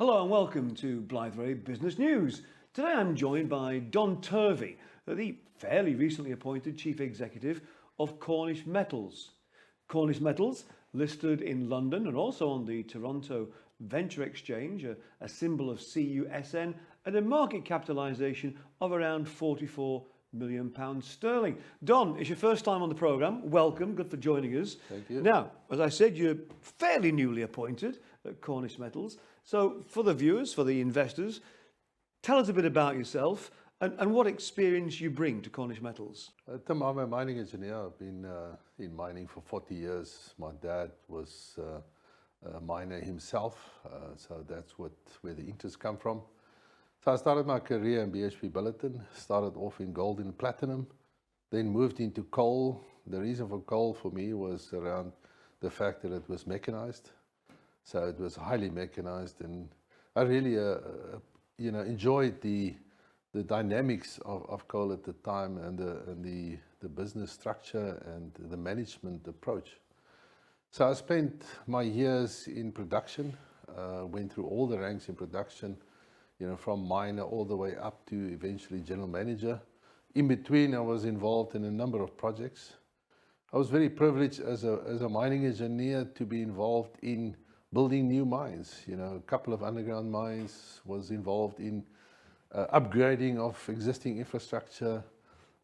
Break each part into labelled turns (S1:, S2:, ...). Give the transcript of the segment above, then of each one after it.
S1: Hello and welcome to Blythe Business News. Today I'm joined by Don Turvey, the fairly recently appointed Chief Executive of Cornish Metals. Cornish Metals, listed in London and also on the Toronto Venture Exchange, a symbol of CUSN, and a market capitalisation of around £44 million sterling. Don, it's your first time on the programme. Welcome, good for joining us.
S2: Thank you.
S1: Now, as I said, you're fairly newly appointed at Cornish Metals. So for the viewers, for the investors, tell us a bit about yourself and what experience you bring to Cornish Metals.
S2: Tim, I'm a mining engineer. I've been in mining for 40 years. My dad was a miner himself, so that's where the interest come from. So I started my career in BHP Billiton, started off in gold and platinum, then moved into coal. The reason for coal for me was around the fact that it was mechanized. So it was highly mechanized, and I really enjoyed the dynamics of coal at the time, and the business structure and the management approach. So I spent my years in production, went through all the ranks in production, from miner all the way up to eventually general manager. In between, I was involved in a number of projects. I was very privileged as a mining engineer to be involved in building new mines. A couple of underground mines, was involved in upgrading of existing infrastructure,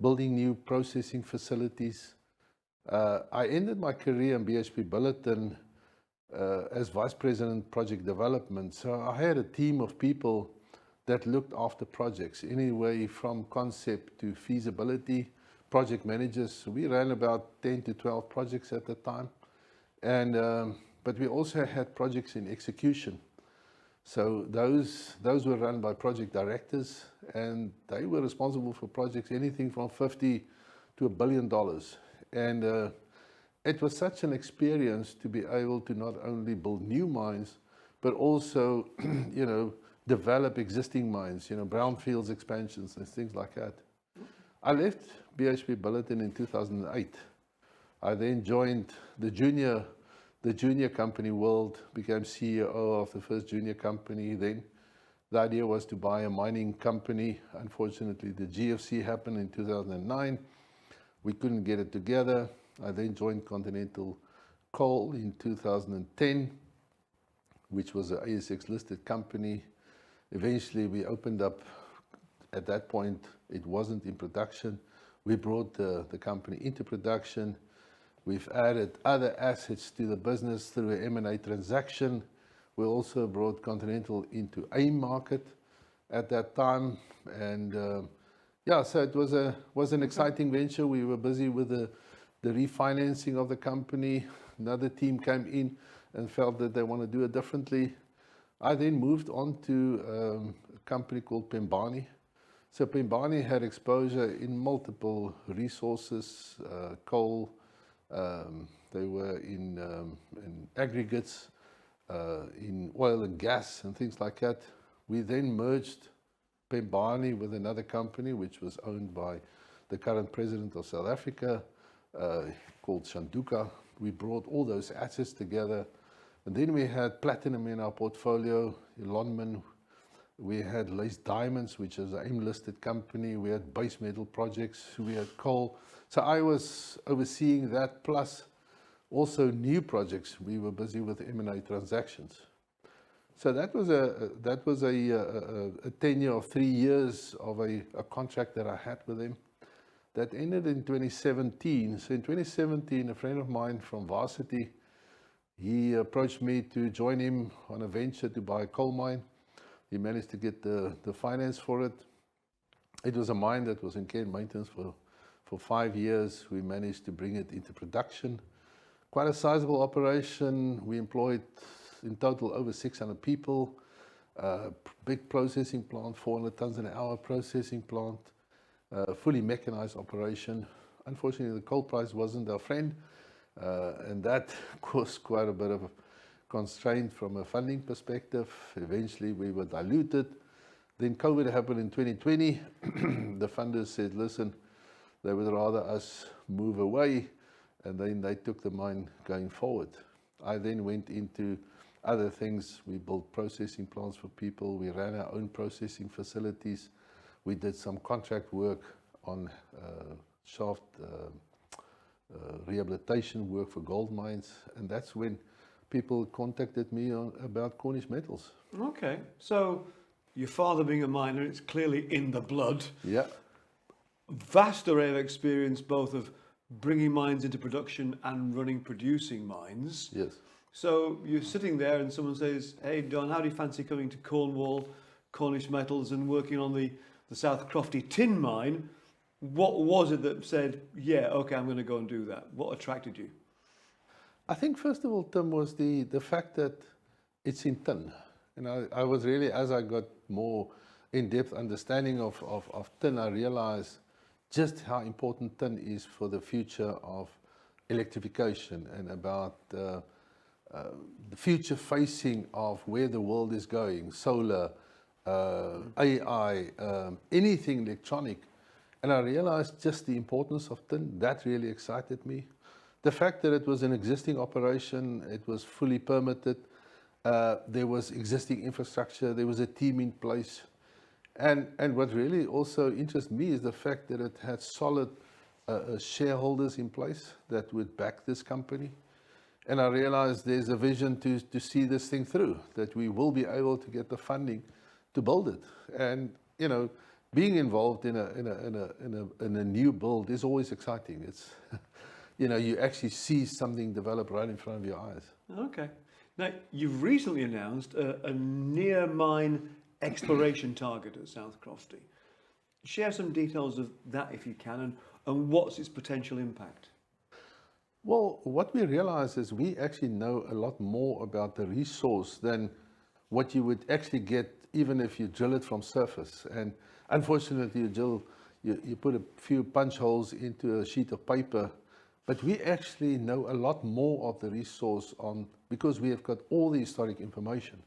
S2: building new processing facilities. I ended my career in BHP Billiton as Vice President Project Development. So I had a team of people that looked after projects, anyway from concept to feasibility, project managers. We ran about 10 to 12 projects at the time. But we also had projects in execution. So those were run by project directors, and they were responsible for projects anything from $50 to $1 billion. And it was such an experience to be able to not only build new mines, but also, develop existing mines, brownfields expansions and things like that. I left BHP Billiton in 2008. I then joined the junior company world, became CEO of the first junior company. Then the idea was to buy a mining company. Unfortunately, the GFC happened in 2009. We couldn't get it together. I then joined Continental Coal in 2010, which was an ASX listed company. Eventually we opened up. At that point, it wasn't in production. We brought the company into production. We've added other assets to the business through an M&A transaction. We also brought Continental into AIM market at that time. And so it was an exciting venture. We were busy with the refinancing of the company. Another team came in and felt that they want to do it differently. I then moved on to a company called Pembani. So Pembani had exposure in multiple resources, coal. They were in aggregates, in oil and gas and things like that. We then merged Pembani with another company which was owned by the current president of South Africa, called Shanduka. We brought all those assets together, and then we had platinum in our portfolio, Lonmin. We had Lace Diamonds, which is an AIM-listed company. We had base metal projects. We had coal. So I was overseeing that, plus also new projects. We were busy with M&A transactions. So that was a tenure of 3 years of a contract that I had with them. That ended in 2017. So in 2017, a friend of mine from Varsity, he approached me to join him on a venture to buy a coal mine. He managed to get the finance for it. It was a mine that was in care and maintenance for 5 years. We managed to bring it into production. Quite a sizable operation. We employed in total over 600 people. Big processing plant, 400 tons an hour processing plant. Fully mechanized operation. Unfortunately, the coal price wasn't our friend, and that caused quite a bit of a constraint from a funding perspective. Eventually, we were diluted. Then COVID happened in 2020. The funders said, listen, they would rather us move away, and then they took the mine going forward. I then went into other things. We built processing plants for people. We ran our own processing facilities. We did some contract work on shaft rehabilitation work for gold mines, and that's when people contacted me about Cornish Metals.
S1: Okay, so your father being a miner, it's clearly in the blood.
S2: Yeah.
S1: Vast array of experience, both of bringing mines into production and running producing mines.
S2: Yes.
S1: So you're sitting there and someone says, hey Don, how do you fancy coming to Cornwall, Cornish Metals and working on the South Crofty tin mine? What was it that said, yeah, okay, I'm going to go and do that? What attracted you?
S2: I think first of all, Tim, was the fact that it's in tin. And I was really, as I got more in-depth understanding of tin, I realized just how important tin is for the future of electrification and about the future facing of where the world is going, solar, AI, anything electronic. And I realized just the importance of tin. That really excited me. The fact that it was an existing operation, it was fully permitted, there was existing infrastructure, there was a team in place. And what really also interests me is the fact that it had solid shareholders in place that would back this company. And I realized there's a vision to see this thing through, that we will be able to get the funding to build it. And, you know, being involved in a new build is always exciting. It's, you know, you actually see something develop right in front of your eyes.
S1: Okay. Now, you've recently announced a near mine exploration target at South Crofty. Share some details of that if you can, and what's its potential impact?
S2: Well, what we realize is we actually know a lot more about the resource than what you would actually get even if you drill it from surface. And unfortunately, you put a few punch holes into a sheet of paper, but we actually know a lot more of the resource because we have got all the historic information.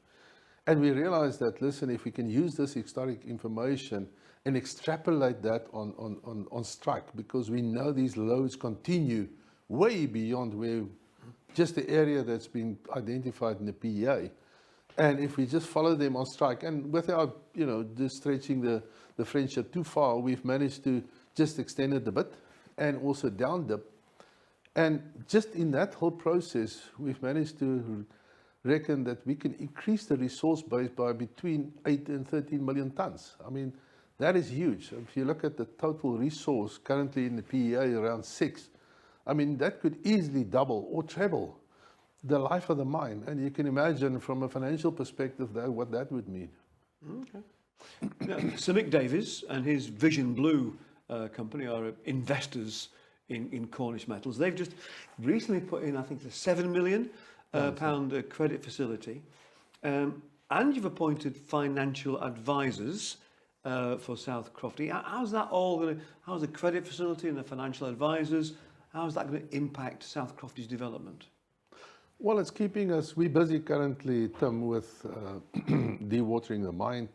S2: And we realize that, listen, if we can use this historic information and extrapolate that on strike, because we know these loads continue way beyond where just the area that's been identified in the PEA. And if we just follow them on strike, and without, you know, just stretching the friendship too far, we've managed to just extend it a bit and also down dip. And just in that whole process, we've managed to reckon that we can increase the resource base by between 8 and 13 million tons. I mean, that is huge. If you look at the total resource currently in the PEA around 6, I mean, that could easily double or treble the life of the mine. And you can imagine from a financial perspective what that would mean.
S1: Okay. Now, Sir Mick Davies and his Vision Blue company are investors in Cornish Metals. They've just recently put in, I think, the £7 million pound credit facility. And you've appointed financial advisors for South Crofty. How's that all going to, how's the credit facility and the financial advisors, how's that going to impact South Crofty's development?
S2: Well, it's keeping us, we're busy currently, Tim, with dewatering the mine.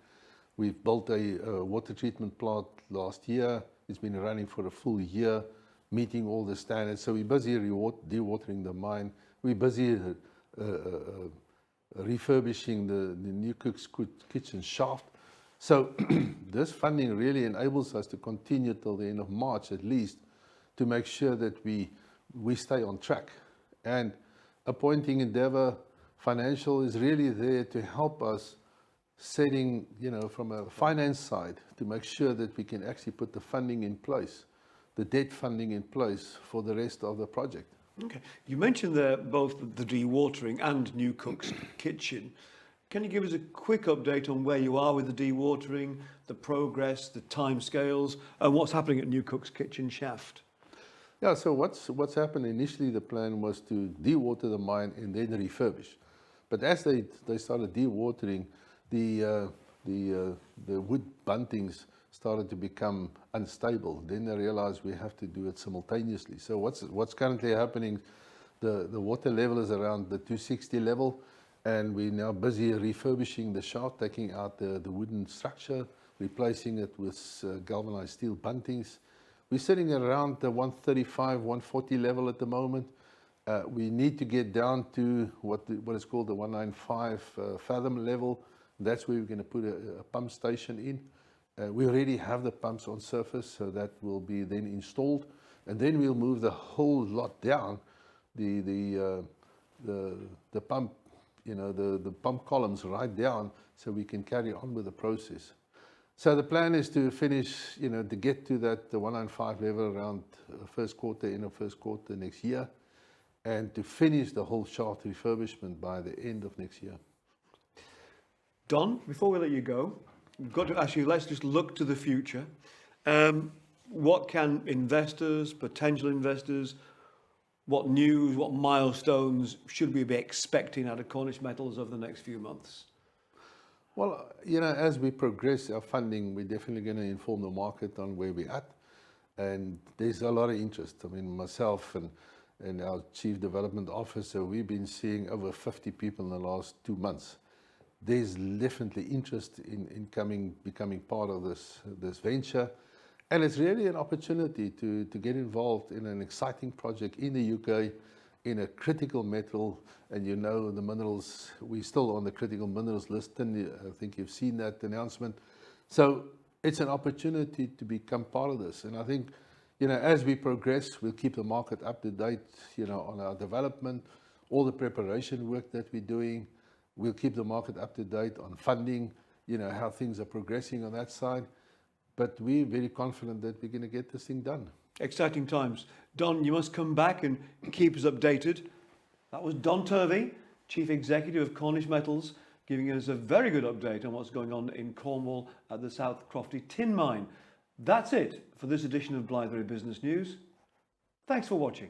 S2: We've built a water treatment plant last year. It's been running for a full year, meeting all the standards. So we're busy dewatering the mine. We're busy refurbishing the new cook's kitchen shaft. So this funding really enables us to continue till the end of March at least to make sure that we stay on track. And appointing Endeavour Financial is really there to help us setting, you know, from a finance side to make sure that we can actually put the funding in place, the debt funding in place for the rest of the project.
S1: Okay. You mentioned there both the dewatering and New Cook's kitchen. Can you give us a quick update on where you are with the dewatering, the progress, the timescales, and what's happening at New Cook's kitchen shaft?
S2: Yeah, so what's happened initially, the plan was to dewater the mine and then refurbish. But as they started dewatering, the wood buntings started to become unstable. Then they realized we have to do it simultaneously. So what's currently happening, the water level is around the 260 level, and we're now busy refurbishing the shaft, taking out the wooden structure, replacing it with galvanized steel buntings. We're sitting around the 135, 140 level at the moment. We need to get down to what is called the 195 fathom level. That's where we're going to put a pump station in. We already have the pumps on surface, so that will be then installed, and then we'll move the whole lot down. The pump, the pump columns right down, so we can carry on with the process. So the plan is to finish, to get to the 195 level around end of first quarter next year, and to finish the whole shaft refurbishment by the end of next year.
S1: Don, before we let you go, I've got to ask you, let's just look to the future. What can investors, potential investors, what news, what milestones should we be expecting out of Cornish Metals over the next few months?
S2: Well, as we progress our funding, we're definitely going to inform the market on where we're at. And there's a lot of interest. I mean, myself and our Chief Development Officer, we've been seeing over 50 people in the last 2 months. There's definitely interest in becoming part of this venture. And it's really an opportunity to get involved in an exciting project in the UK, in a critical metal. And the minerals, we're still on the critical minerals list, and I think you've seen that announcement. So it's an opportunity to become part of this. And I think, as we progress, we'll keep the market up to date, on our development, all the preparation work that we're doing. We'll keep the market up to date on funding, how things are progressing on that side. But we're very confident that we're going to get this thing done. Exciting times.
S1: Don, you must come back and keep us updated. That was Don Turvey, Chief Executive of Cornish Metals, giving us a very good update on what's going on in Cornwall at the South Crofty Tin Mine. That's it for this edition of Blythe Business News. Thanks for watching.